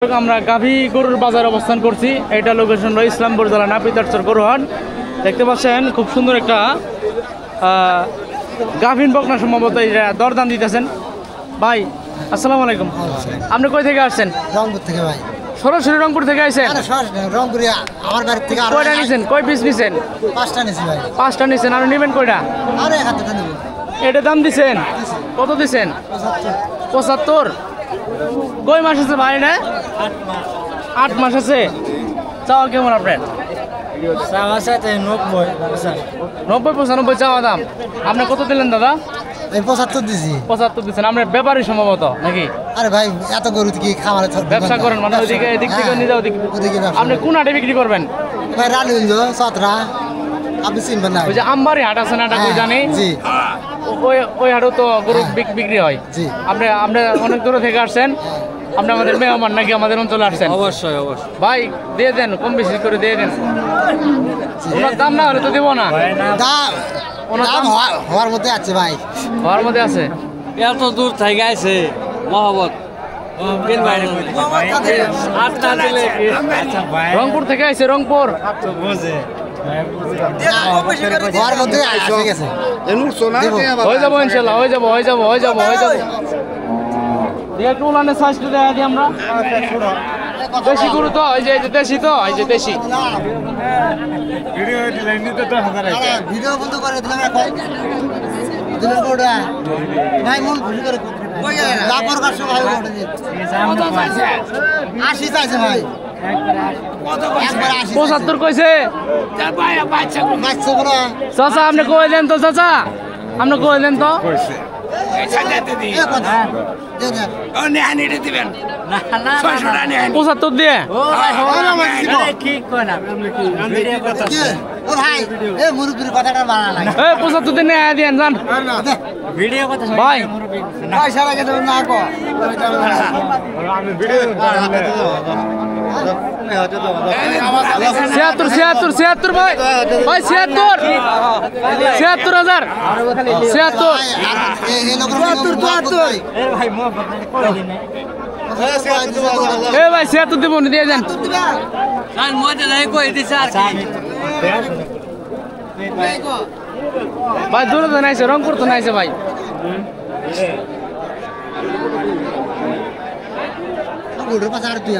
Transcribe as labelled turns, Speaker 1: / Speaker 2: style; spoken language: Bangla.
Speaker 1: আমরা গাভী গরুর বাজারে অবস্থান করছি। এটা লোকেশন হলো ইসলামপুর জেলা নাপিতারচর গরুহাট। দেখতে পাচ্ছেন খুব সুন্দর একটা গাভীন বকনা, সম্ভবত এটা দরদাম দিতেছেন। ভাই আসসালামু আলাইকুম, আপনি কই থেকে আসছেন?
Speaker 2: রংপুর থেকে ভাই।
Speaker 1: সরাসরি রংপুর থেকে আসছেন?
Speaker 2: রংপুরে আমার বাড়ি থেকে।
Speaker 1: কয়টা নিছেন, কয় পিস নিছেন?
Speaker 2: 5টা নিছি ভাই।
Speaker 1: 5টা নিছেন, আর নেবেন কয়টা?
Speaker 2: আরে হাতটা নেব।
Speaker 1: এটা দাম দিছেন কত দিছেন? 75। কয় মাস আছে ভাই? না 8 মাস আছে। চাওয়া কেমন আপনার? 90-95 চাওয়া দাম। আপনি কত দিলেন দাদা?
Speaker 2: 75 দিছি।
Speaker 1: 75 দিচ্ছেন। আপনার ব্যাপারই সম্ভবত নাকি?
Speaker 2: আরে ভাই এত গরু কি খামারে
Speaker 1: ব্যবসা করেন, মানে ওইদিকে এদিক থেকে নিয়ে যাও। আপনি কোন হাটে বিক্রি করবেন?
Speaker 2: ভাই রানীগঞ্জ সতরা, আপনি চিনবেন না?
Speaker 1: ওই যে আমবাড়ি হাট আছে না, এটা কই জানি?
Speaker 2: জি।
Speaker 1: ওই হাটও তো গরু বিক্রি হয়।
Speaker 2: জি।
Speaker 1: আপনি অনেক দূরে থেকে আসছেন, আপনি আমাদের মেহমান নাকি আমাদের অঞ্চলে আসছেন?
Speaker 3: অবশ্যই অবশ্যই
Speaker 1: ভাই দিয়ে দেন, কম বেশি করে দিয়ে দেন। ওনার দাম না হলে তো দেবো না।
Speaker 2: দাম হওয়ার মধ্যে আছে ভাই,
Speaker 1: হওয়ার মধ্যে আছে।
Speaker 3: এত দূর থেকে আছে মহব্বত।
Speaker 1: রংপুর থেকে আইছে, রংপুর।
Speaker 2: হওয়ার মধ্যে আছে গেছে।
Speaker 1: হয়ে যাবো ইনশাল্লাহ, হয়ে যাবো। একটু উলানের সাইজটা দেখা দিই আমরা। দেশি গরু তো, এই যে দেশি, তো এই যে দেশি।
Speaker 2: ভিডিও বন্ধ করে দিলাম এখন। দিলেন কোড়া ভাই, মন খুশি করে লাপর কাছে ভাই ওটা দিন। 80 চাইছে ভাই।
Speaker 1: 75 কইছে।
Speaker 2: বাচ্চা বড়
Speaker 1: চাচা আপনি কই দেন তো, চাচা আপনি কই দেন তো। 75 দিয়ে
Speaker 2: ও ভাই, এ মুরুবির কথাটা মানা নাই।
Speaker 1: 75 দিন দেন জান।
Speaker 3: ভিডিও কথা
Speaker 1: ভাই
Speaker 2: পয়সা লাগে তো না কো। আমি ভিডিও
Speaker 1: 76 ভাই, ভাই 76,000 76। এ ভাই 76 দিব, দিয়ে দেন। ভাই দূরে তো নাইছে, রংপুর তো নাইছে ভাই।
Speaker 2: গুড়ের পাশে আর তুই